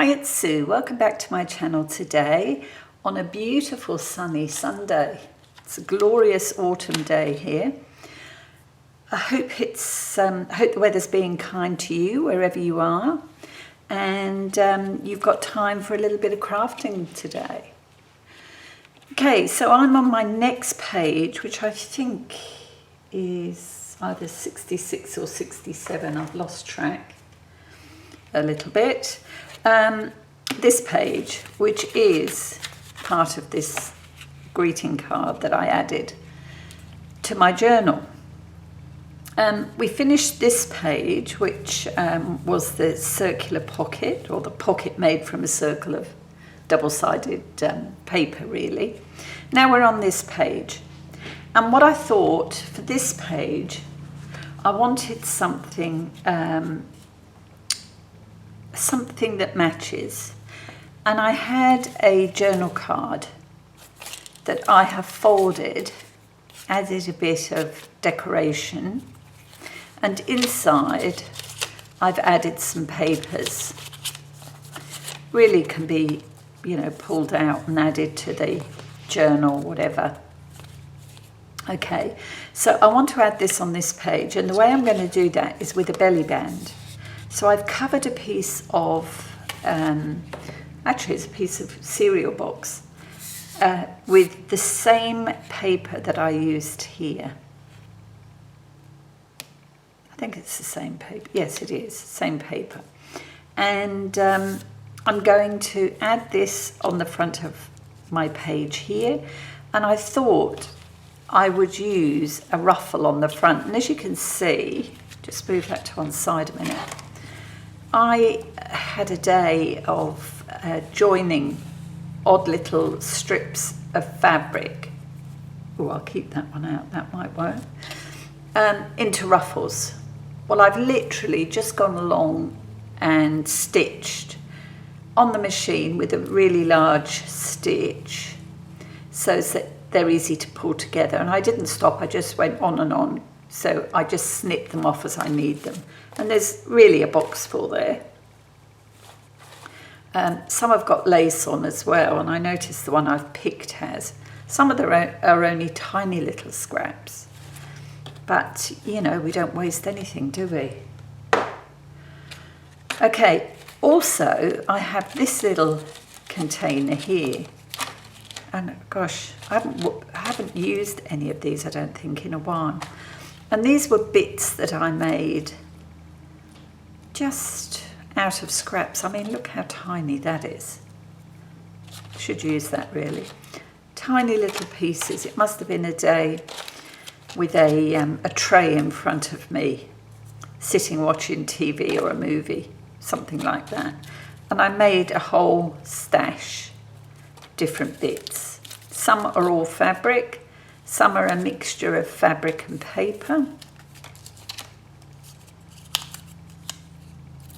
Hi, it's Sue. Welcome back to my channel today on a beautiful sunny Sunday. It's a glorious autumn day here. I hope the weather's being kind to you wherever you are, and you've got time for a little bit of crafting today. Okay, so I'm on my next page, which I think is either 66 or 67. I've lost track a little bit. This page, which is part of this greeting card that I added to my journal. We finished this page, which was the circular pocket, or the pocket made from a circle of double-sided paper, really. Now we're on this page. And what I thought for this page, I wanted something that matches. And I had a journal card that I have folded, added a bit of decoration, and inside I've added some papers. Really can be, pulled out and added to the journal, whatever. Okay, so I want to add this on this page, and the way I'm going to do that is with a belly band. So I've covered a piece of, actually it's a piece of cereal box with the same paper that I used here. I think it's the same paper. Yes, it is, same paper. And I'm going to add this on the front of my page here. And I thought I would use a ruffle on the front. And as you can see, just move that to one side a minute. I had a day of joining odd little strips of fabric. Oh, I'll keep that one out, that might work. Into ruffles. Well, I've literally just gone along and stitched on the machine with a really large stitch so that they're easy to pull together. And I didn't stop, I just went on and on. So I just snip them off as I need them. And there's really a box full there. Some have got lace on as well, and I noticed the one I've picked has. Some of them are only tiny little scraps. But, we don't waste anything, do we? Okay, also I have this little container here. And gosh, I haven't used any of these, I don't think, in a while. And these were bits that I made just out of scraps. I mean, look how tiny that is. Should use that, really. Tiny little pieces. It must have been a day with a tray in front of me, sitting watching TV or a movie, something like that. And I made a whole stash of different bits. Some are all fabric. Some are a mixture of fabric and paper.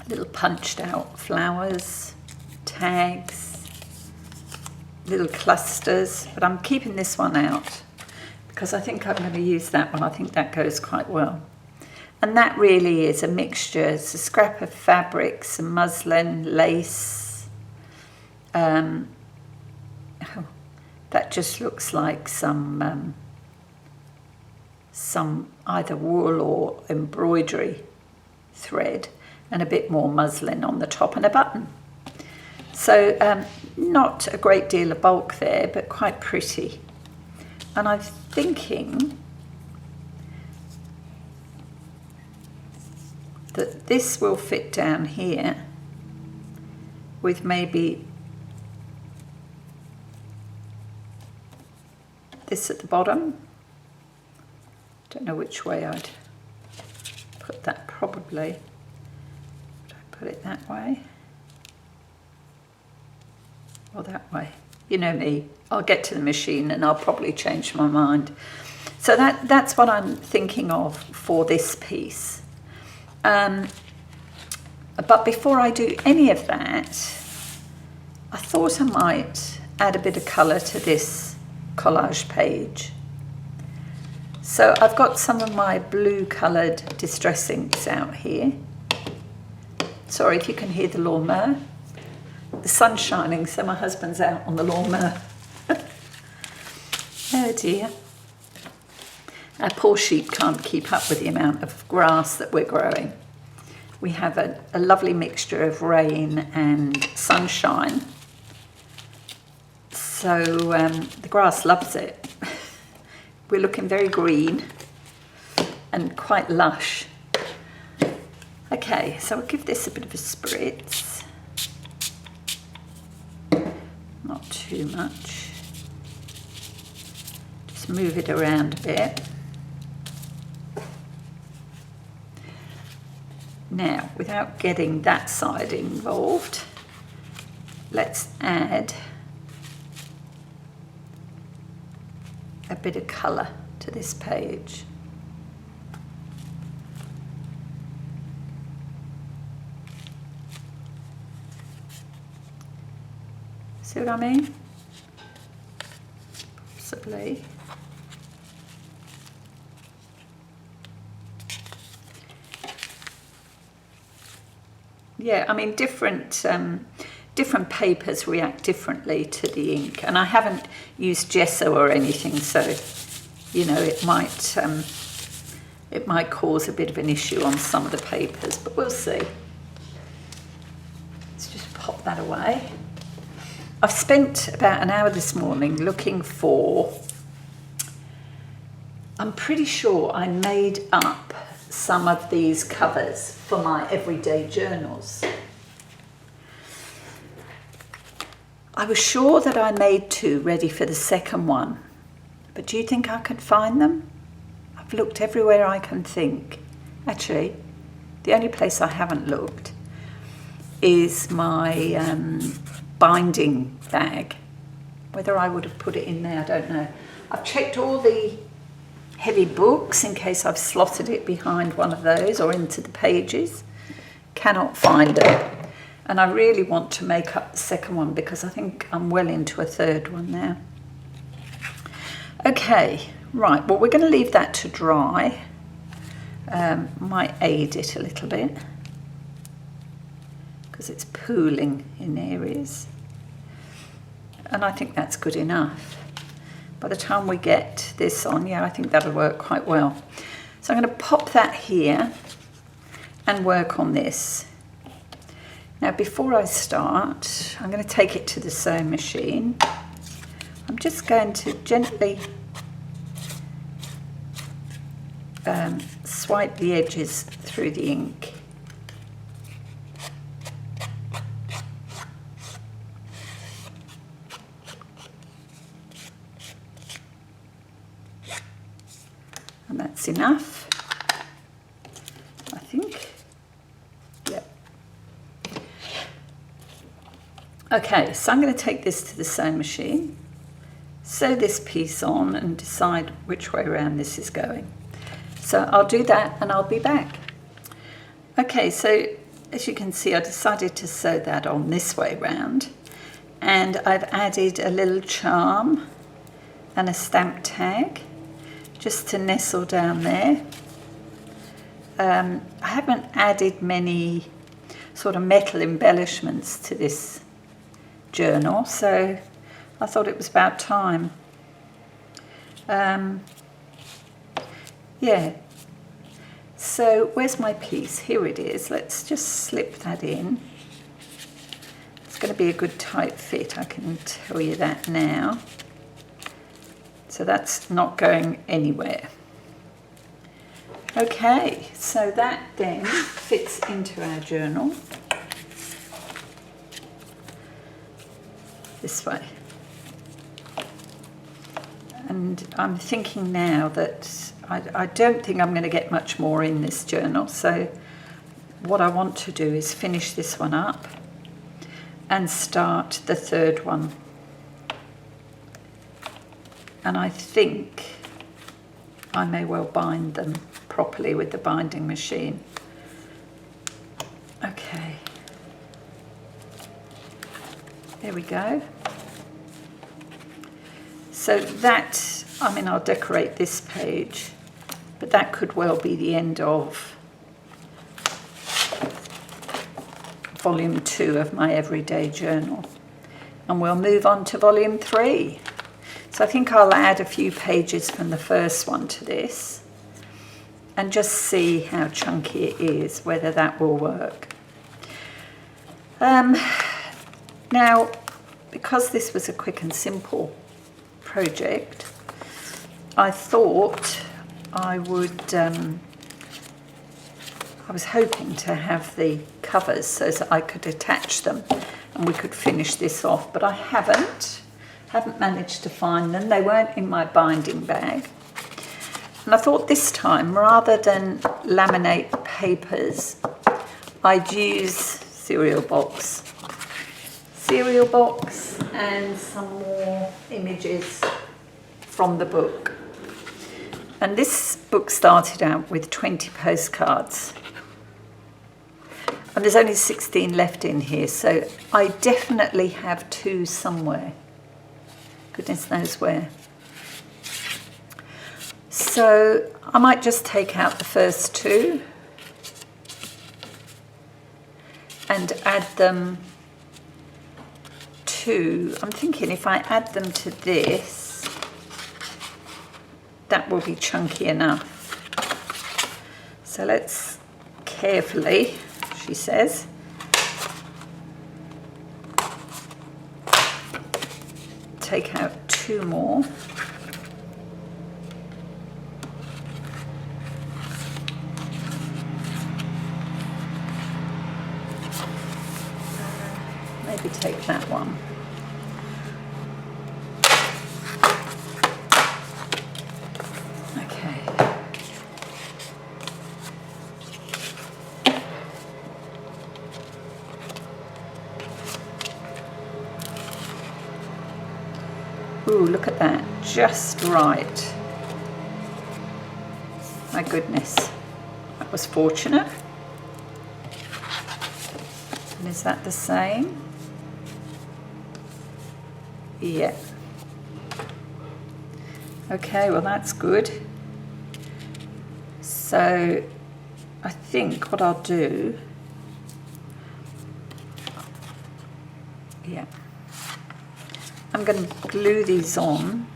Little punched out flowers, tags, little clusters, but I'm keeping this one out because I think I'm going to use that one. I think that goes quite well. And that really is a mixture. It's a scrap of fabric, some muslin, lace. That just looks like some either wool or embroidery thread, and a bit more muslin on the top and a button. So not a great deal of bulk there, but quite pretty. And I'm thinking that this will fit down here with maybe this at the bottom. Don't know which way I'd put that, probably. Put it that way or that way. You know me, I'll get to the machine and I'll probably change my mind. So that's what I'm thinking of for this piece. But before I do any of that, I thought I might add a bit of colour to this collage page. So I've got some of my blue coloured distress inks out here. Sorry if you can hear the lawnmower. the sun's shining, so my husband's out on the lawnmower. Oh dear. Our poor sheep can't keep up with the amount of grass that we're growing. We have a lovely mixture of rain and sunshine. So the grass loves it. We're looking very green and quite lush. Okay, so I'll give this a bit of a spritz. Not too much. Just move it around a bit. Now, without getting that side involved, let's add a bit of colour to this page. See what I mean? Possibly. Yeah, I mean, different papers react differently to the ink, and I haven't used gesso or anything, so you know it might cause a bit of an issue on some of the papers, but we'll see. Let's just pop that away. I've spent about an hour this morning looking for, I'm pretty sure I made up some of these covers for my everyday journals. I was sure that I made 2 ready for the second one, but do you think I could find them? I've looked everywhere I can think. Actually, the only place I haven't looked is my binding bag. Whether I would have put it in there, I don't know. I've checked all the heavy books in case I've slotted it behind one of those or into the pages. Cannot find it. And I really want to make up the second one because I think I'm well into a third one now. Okay, right, well, we're going to leave that to dry. Might aid it a little bit because it's pooling in areas. And I think that's good enough. By the time we get this on, yeah, I think that'll work quite well. So I'm going to pop that here and work on this. Now, before I start, I'm going to take it to the sewing machine. I'm just going to gently swipe the edges through the ink. And that's enough, I think. Yep. Okay, so I'm going to take this to the sewing machine, sew this piece on and decide which way around this is going. So I'll do that and I'll be back. Okay, so as you can see, I decided to sew that on this way round, and I've added a little charm and a stamp tag just to nestle down there. I haven't added many sort of metal embellishments to this journal, so I thought it was about time. Yeah, so where's my piece? Here it is. Let's just slip that in. It's going to be a good tight fit, I can tell you that now. So that's not going anywhere. Okay, so that then fits into our journal this way. And I'm thinking now that I don't think I'm going to get much more in this journal, so what I want to do is finish this one up and start the third one. And I think I may well bind them properly with the binding machine. Okay. There we go. So that, I mean, I'll decorate this page, but that could well be the end of volume 2 of my everyday journal. And we'll move on to volume 3. So I think I'll add a few pages from the first one to this and just see how chunky it is, whether that will work. Now, because this was a quick and simple project, I thought I would, I was hoping to have the covers so that I could attach them and we could finish this off, but I haven't managed to find them. They weren't in my binding bag. And I thought this time, rather than laminate papers, I'd use cereal box and some more images from the book. And this book started out with 20 postcards. And there's only 16 left in here, so I definitely have 2 somewhere. Goodness knows where. So I might just take out the first 2 and add them to, I'm thinking if I add them to this, that will be chunky enough. So let's carefully, she says, take out 2 more. Maybe take that one. Ooh, look at that, just right. My goodness, that was fortunate. And is that the same? Yeah. Okay, well that's good. So I think what I'll do, yeah, I'm going to glue these on,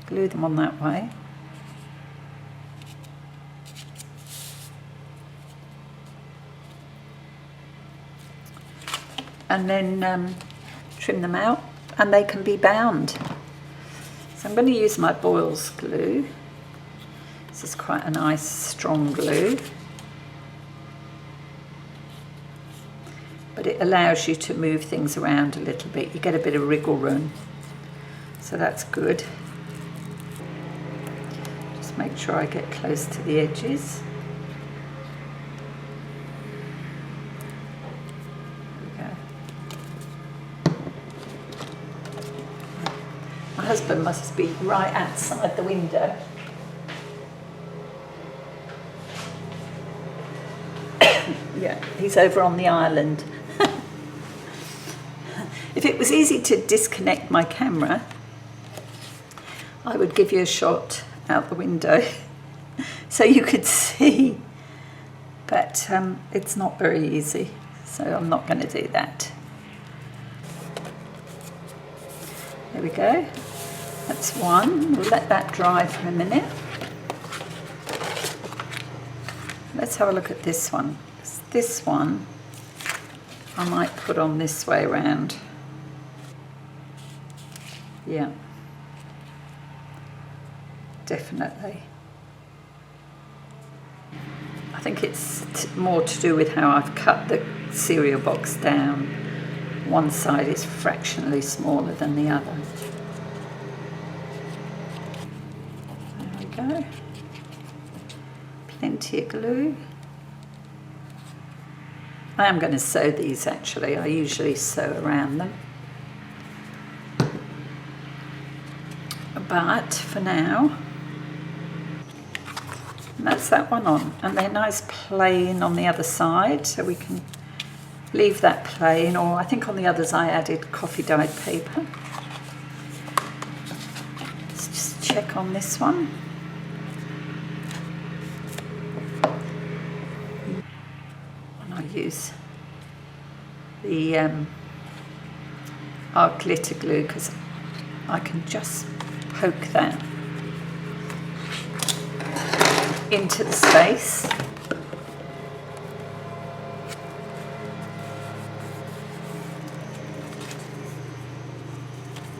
glue them on that way. And then trim them out and they can be bound. So I'm going to use my Boyle's glue. This is quite a nice strong glue. But it allows you to move things around a little bit. You get a bit of wriggle room, so that's good. Just make sure I get close to the edges. There we go. My husband must be right outside the window. Yeah, he's over on the island. If it was easy to disconnect my camera, I would give you a shot out the window so you could see, but it's not very easy, so I'm not going to do that. There we go, that's one. We'll let that dry for a minute. Let's have a look at this one. This one I might put on this way around. Yeah, definitely. I think it's more to do with how I've cut the cereal box down. One side is fractionally smaller than the other. There we go. Plenty of glue. I am going to sew these actually. I usually sew around them. But for now, that's that one on. And they're nice plain on the other side, so we can leave that plain, or I think on the others I added coffee dyed paper. Let's just check on this one. And I use the our glitter glue, because I can just poke that into the space.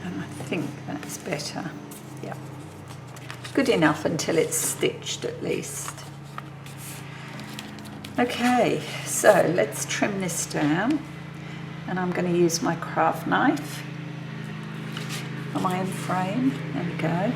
And I think that's better. Yeah. Good enough until it's stitched at least. Okay, so let's trim this down, and I'm going to use my craft knife. Am I in frame? There we go.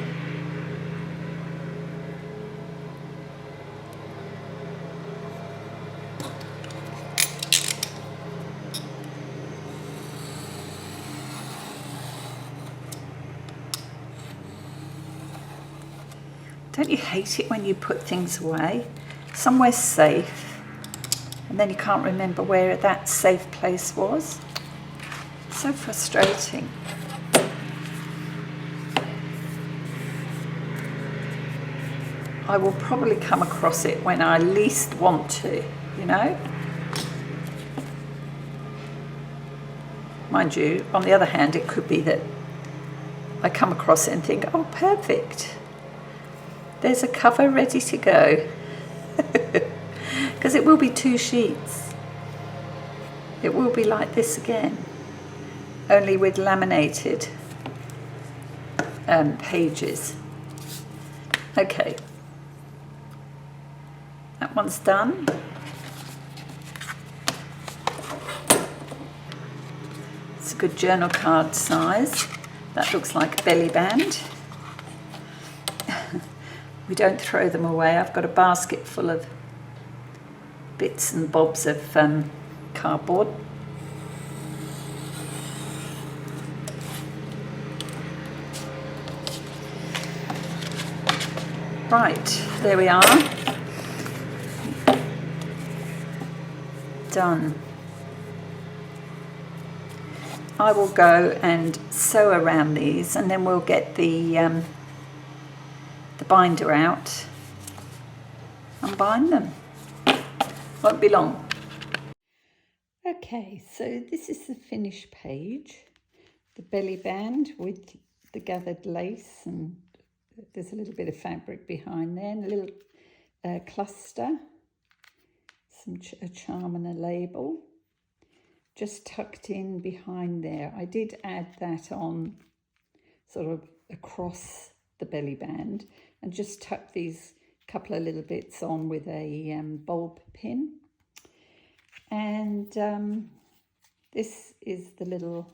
Don't you hate it when you put things away somewhere safe and then you can't remember where that safe place was? So frustrating. I will probably come across it when I least want to, you know? Mind you, on the other hand, it could be that I come across it and think, oh, perfect. There's a cover ready to go. Because it will be 2 sheets. It will be like this again, only with laminated pages. Okay, that one's done. It's a good journal card size. That looks like a Bellyband. We don't throw them away. I've got a basket full of bits and bobs of cardboard. Right, there we are. Done. I will go and sew around these, and then we'll get the binder out and bind them. Won't be long. Okay, so this is the finished page. The Bellyband with the gathered lace, and there's a little bit of fabric behind there, and a little cluster, a charm and a label, just tucked in behind there. I did add that on sort of across the Bellyband, and just tuck these couple of little bits on with a bulb pin. And this is the little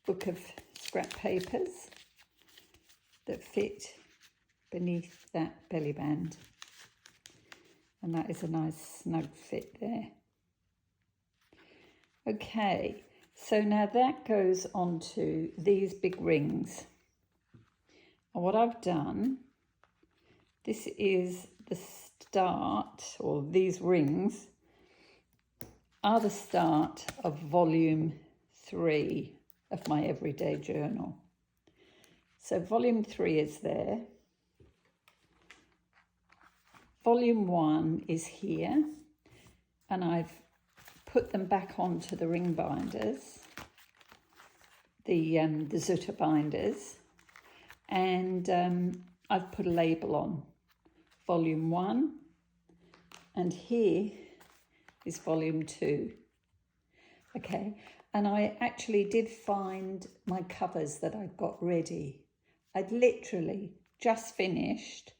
book of scrap papers that fit beneath that Bellyband, and that is a nice snug fit there. Okay, so now that goes onto these big rings. And what I've done, this is the start, or these rings are the start of volume 3 of my everyday journal. So volume 3 is there. Volume 1 is here, and I've put them back onto the ring binders, the Zutter binders, and I've put a label on volume 1, and here is volume 2. Okay, and I actually did find my covers that I'd got ready. I'd literally just finished,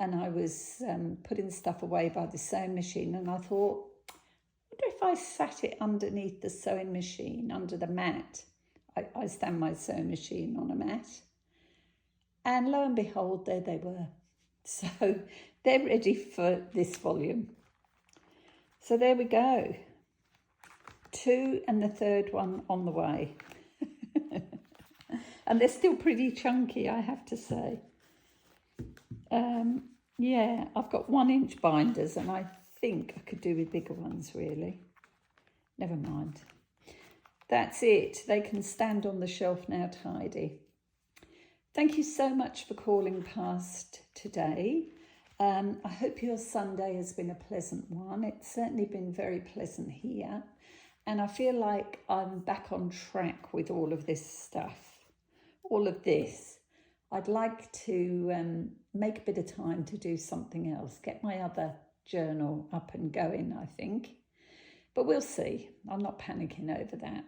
and I was putting stuff away by the sewing machine, and I thought, I wonder if I sat it underneath the sewing machine, under the mat. I stand my sewing machine on a mat. And lo and behold, there they were. So they're ready for this volume. So there we go. 2 and the 3rd one on the way. And they're still pretty chunky, I have to say. Yeah, I've got 1-inch binders, and I think I could do with bigger ones, really. Never mind. That's it. They can stand on the shelf now tidy. Thank you so much for calling past today. I hope your Sunday has been a pleasant one. It's certainly been very pleasant here. And I feel like I'm back on track with all of this stuff, all of this. I'd like to make a bit of time to do something else, get my other journal up and going, I think. But we'll see. I'm not panicking over that.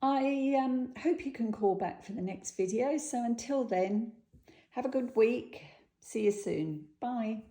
I hope you can call back for the next video. So until then, have a good week. See you soon. Bye.